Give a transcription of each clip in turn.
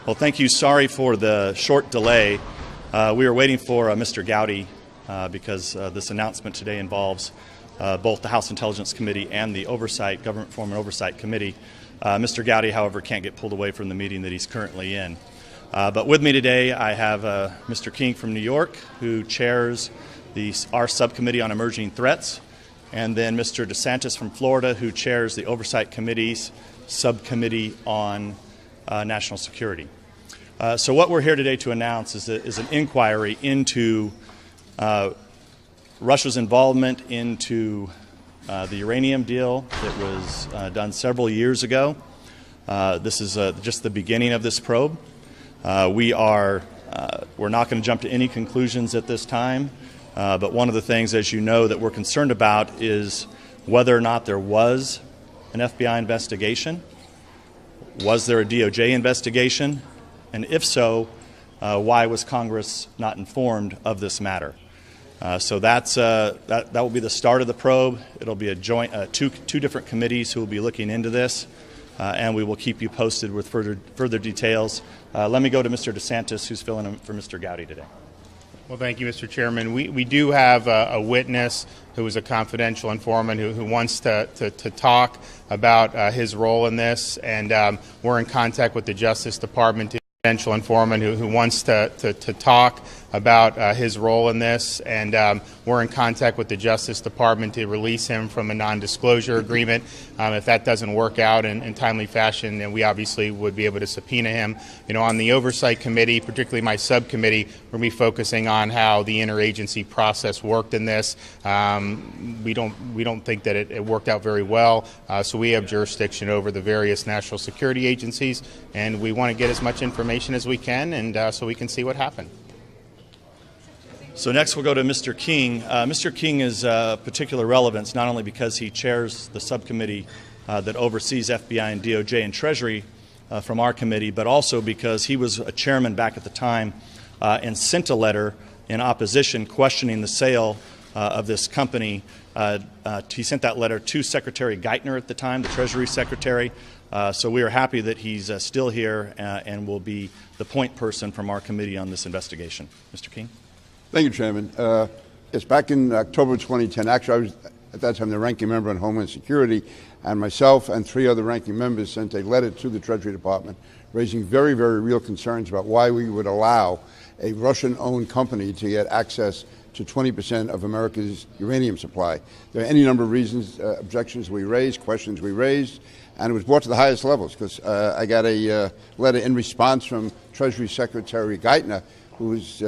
Well, thank you. Sorry for the short delay. We were waiting for Mr. Gowdy because this announcement today involves both the House Intelligence Committee and the Government Reform and Oversight Committee. Mr. Gowdy, however, can't get pulled away from the meeting that he's currently in. But with me today, I have Mr. King from New York, who chairs our subcommittee on emerging threats, and then Mr. DeSantis from Florida, who chairs the Oversight Committee's subcommittee on national security. So what we're here today to announce is an inquiry into Russia's involvement into the uranium deal that was done several years ago. This is just the beginning of this probe. We're not going to jump to any conclusions at this time, but one of the things, as you know, that we're concerned about is whether or not there was an FBI investigation. Was there a DOJ investigation? And if so, why was Congress not informed of this matter? So that will be the start of the probe. It'll be a joint two different committees who will be looking into this, and we will keep you posted with further details. Let me go to Mr. DeSantis, who's filling in for Mr. Gowdy today. Well, thank you, Mr. Chairman. We do have a witness who is a confidential informant who wants to talk about his role in this, and we're in contact with the Justice Department. Confidential informant who wants to talk about his role in this, and we're in contact with the Justice Department to release him from a non-disclosure agreement. If that doesn't work out in timely fashion, then we obviously would be able to subpoena him. You know, on the Oversight Committee, particularly my subcommittee, we're going to be focusing on how the interagency process worked in this. We don't think that it worked out very well, so we have jurisdiction over the various national security agencies, and we want to get as much information as we can, and so we can see what happened. So next we'll go to Mr. King. Mr. King is particular relevance not only because he chairs the subcommittee that oversees FBI and DOJ and Treasury from our committee, but also because he was a chairman back at the time and sent a letter in opposition questioning the sale of this company. He sent that letter to Secretary Geithner at the time, the Treasury Secretary. So we are happy that he's still here and will be the point person from our committee on this investigation. Mr. King. Thank you, Chairman. It's back in October 2010. Actually, I was at that time the ranking member on Homeland Security, and myself and 3 other ranking members sent a letter to the Treasury Department raising very, very real concerns about why we would allow a Russian-owned company to get access to 20% of America's uranium supply. There are any number of reasons, objections we raised, questions we raised, and it was brought to the highest levels because I got a letter in response from Treasury Secretary Geithner, who was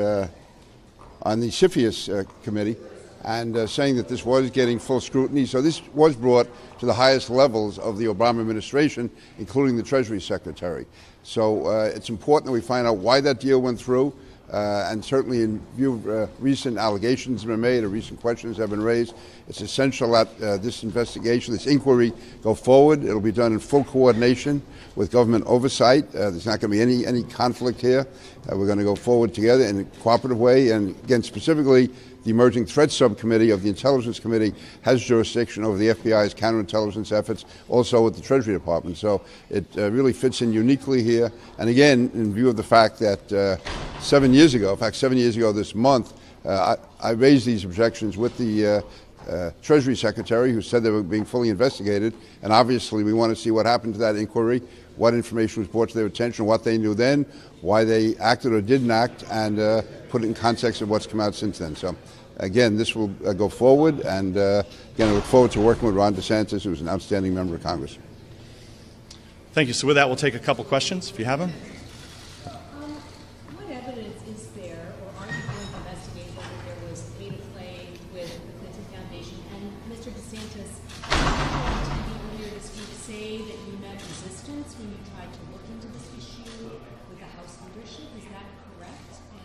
on the CFIUS committee, and saying that this was getting full scrutiny. So this was brought to the highest levels of the Obama administration, including the Treasury Secretary. So it's important that we find out why that deal went through, and certainly in view of recent allegations have been made or recent questions have been raised, it's essential that this investigation, this inquiry, go forward. It'll be done in full coordination with government oversight. There's not going to be any conflict here. We're going to go forward together in a cooperative way, and again, specifically, the Emerging Threats Subcommittee of the Intelligence Committee has jurisdiction over the FBI's counterintelligence efforts, also with the Treasury Department. So it really fits in uniquely here. And again, in view of the fact that 7 years ago, in fact 7 years ago this month, I raised these objections with the Treasury Secretary, who said they were being fully investigated, and obviously we want to see what happened to that inquiry, what information was brought to their attention, what they knew then, why they acted or didn't act, and put it in context of what's come out since then. So again, this will go forward, and again, I look forward to working with Ron DeSantis, who's an outstanding member of Congress. Thank you. So with that, we'll take a couple questions, if you have them. What evidence is there, or are you going to investigate whether there was pay to play with the Clinton Foundation? And Mr. DeSantis, on TV earlier this week say that you met resistance when you tried to look into this issue with the House leadership. Is that correct? And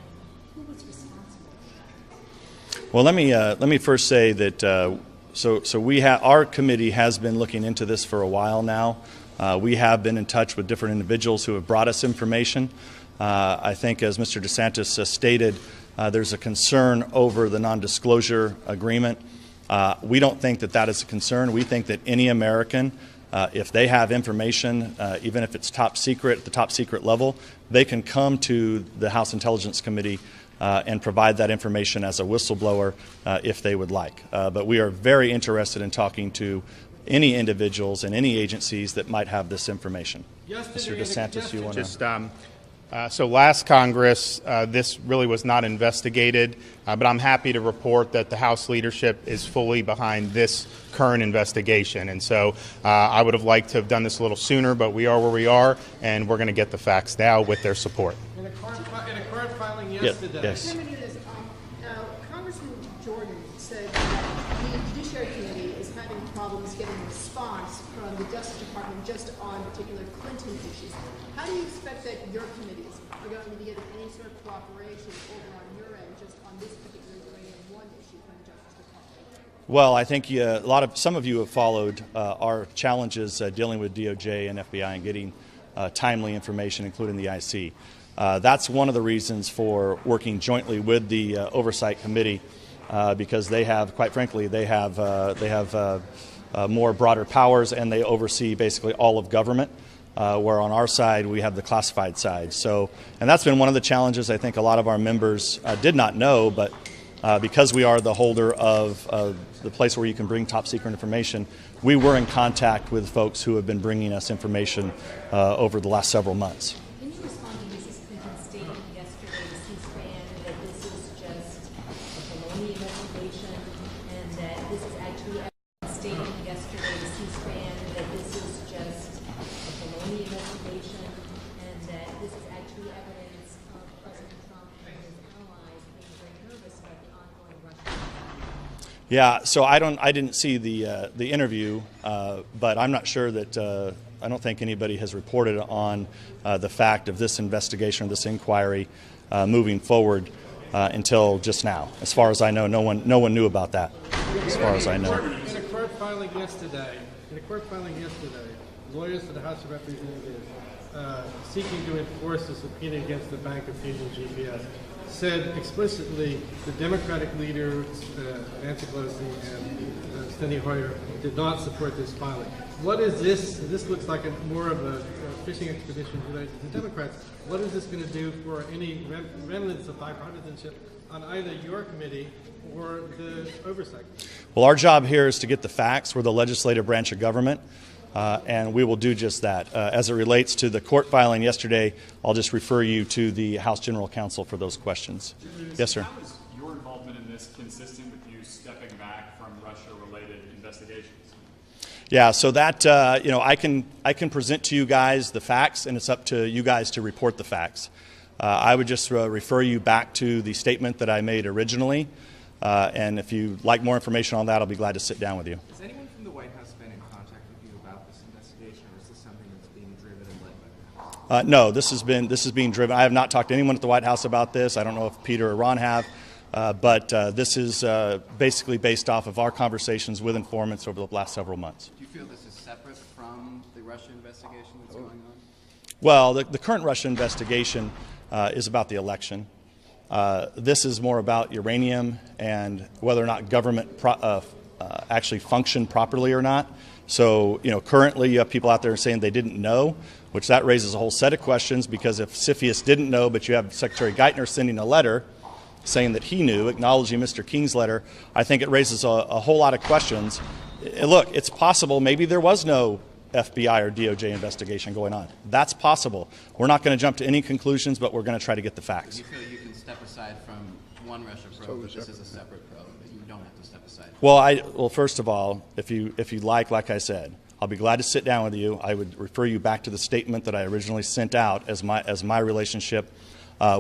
who was responsible for that? Well, let me first say that our committee has been looking into this for a while now. We have been in touch with different individuals who have brought us information. I think, as Mr. DeSantis stated, there's a concern over the non-disclosure agreement. We don't think that that is a concern. We think that any American If they have information, even if it's top secret, at the top secret level, they can come to the House Intelligence Committee and provide that information as a whistleblower if they would like. But we are very interested in talking to any individuals and any agencies that might have this information. Mr. DeSantis, you want to? So last Congress, this really was not investigated, but I'm happy to report that the House leadership is fully behind this current investigation. And so I would have liked to have done this a little sooner, but we are where we are, and we're going to get the facts now with their support. In a court filing yesterday, Yes. Congressman Jordan said that the Judiciary Committee is having problems getting a response from the Justice Department just on particular Clinton issues. How do you expect that your committees are going to be getting any sort of cooperation over on your end just on this particular Uranium One issue from the Justice Department? Well, I think some of you have followed our challenges dealing with DOJ and FBI and getting timely information, including the IC. That's one of the reasons for working jointly with the Oversight Committee, because they have, quite frankly, they have more broader powers, and they oversee basically all of government. Where on our side we have the classified side. So, and that's been one of the challenges I think a lot of our members did not know, but because we are the holder of the place where you can bring top secret information, we were in contact with folks who have been bringing us information over the last several months. Can you respond to Mrs. Clinton's statement yesterday to C-SPAN that this is just a baloney investigation and that this is actually a statement yesterday to C-SPAN that this is just a baloney investigation and that this is actually evidence of President Trump and his allies being very nervous about the ongoing Russian. Yeah, so I didn't see the interview, but I'm not sure that I don't think anybody has reported on the fact of this investigation or this inquiry moving forward until just now. As far as I know, no one knew about that. As far as I know. in a court filing yesterday, lawyers for the House of Representatives seeking to enforce the subpoena against the Bank of Fusion GPS said explicitly the Democratic leaders, Nancy Pelosi and Steny Hoyer, did not support this filing. What is this? This looks like more of a fishing expedition related to the Democrats. What is this going to do for any remnants of bipartisanship on either your committee or the oversight? Well, our job here is to get the facts. We're the legislative branch of government. And we will do just that. As it relates to the court filing yesterday, I'll just refer you to the House General Counsel for those questions. Yes, sir. How is your involvement in this consistent with you stepping back from Russia-related investigations? Yeah, so that I can present to you guys the facts, and it's up to you guys to report the facts. I would just refer you back to the statement that I made originally, and if you'd like more information on that, I'll be glad to sit down with you. Has anyone from the White House been in contact with you about this investigation, or is this something that's being driven and led by the House? No, this is being driven. I have not talked to anyone at the White House about this. I don't know if Peter or Ron have, but this is basically based off of our conversations with informants over the last several months. Do you feel this is separate from the Russia investigation that's going on? Well, the current Russia investigation is about the election. This is more about uranium and whether or not government actually functioned properly or not. So, currently you have people out there saying they didn't know, which that raises a whole set of questions, because if CFIUS didn't know, but you have Secretary Geithner sending a letter saying that he knew, acknowledging Mr. King's letter, I think it raises a whole lot of questions. Look, it's possible maybe there was no FBI or DOJ investigation going on. That's possible. We're not going to jump to any conclusions, but we're going to try to get the facts. Do you feel you can step aside from one Russia probe, but this is a separate probe, that you don't have to step aside? Well, first of all, if you like I said, I'll be glad to sit down with you. I would refer you back to the statement that I originally sent out as my relationship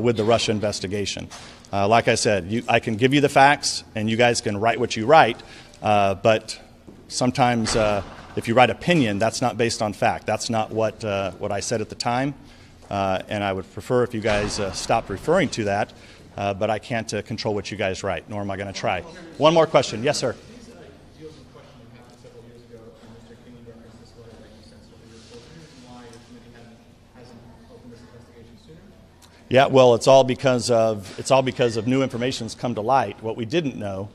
with the Russia investigation. Like I said, I can give you the facts, and you guys can write what you write, but sometimes if you write opinion, that's not based on fact. That's not what I said at the time, and I would prefer if you guys stopped referring to that, but I can't control what you guys write, nor am I going to try. One more question. Yes, sir. Yeah, well, it's all because of new information's come to light. What we didn't know,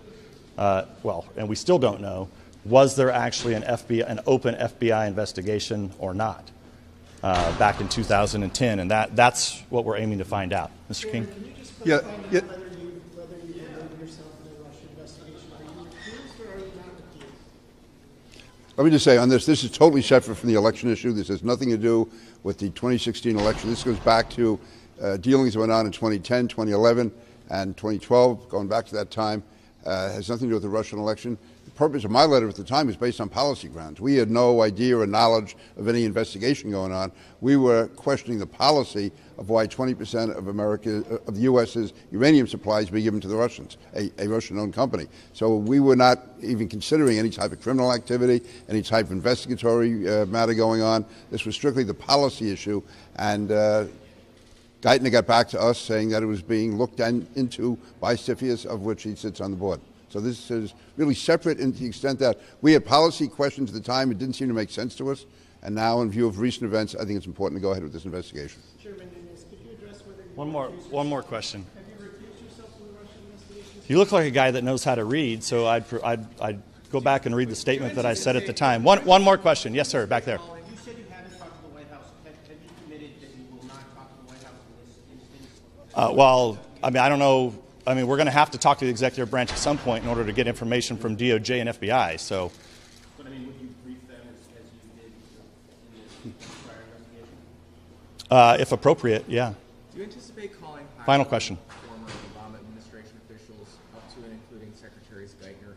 and we still don't know, was there actually an open FBI investigation or not back in 2010? And that's what we're aiming to find out. Mr. King? Can you just Yeah, clarify yeah. whether you involved yourself in the Russia investigation? Are you accused or are you not accused? Let me just say on this is totally separate from the election issue. This has nothing to do with the 2016 election. This goes back to dealings that went on in 2010, 2011, and 2012, going back to that time. Has nothing to do with the Russian election. The purpose of my letter at the time was based on policy grounds. We had no idea or knowledge of any investigation going on. We were questioning the policy of why 20% of the U.S.'s uranium supplies be given to the Russians, a Russian-owned company. So we were not even considering any type of criminal activity, any type of investigatory matter going on. This was strictly the policy issue, and Geithner got back to us saying that it was being looked into by CFIUS, of which he sits on the board. So this is really separate in the extent that we had policy questions at the time. It didn't seem to make sense to us. And now, in view of recent events, I think it's important to go ahead with this investigation. Chairman Nunes, could you address whether you One more question. have you recused yourself from the Russian investigation? You look like a guy that knows how to read, so I'd go back and read the statement that I said at the time. One more question. Yes, sir, back there. You said you haven't talked to the White House. Have you committed that you will not talk to the White House in this instance? Well, I mean, I don't know. I mean, we're going to have to talk to the executive branch at some point in order to get information from DOJ and FBI. So, But I mean, would you brief them as you did in this prior investigation? if appropriate, yeah. Do you anticipate calling Final question. former Obama administration officials up to and including Secretaries Geithner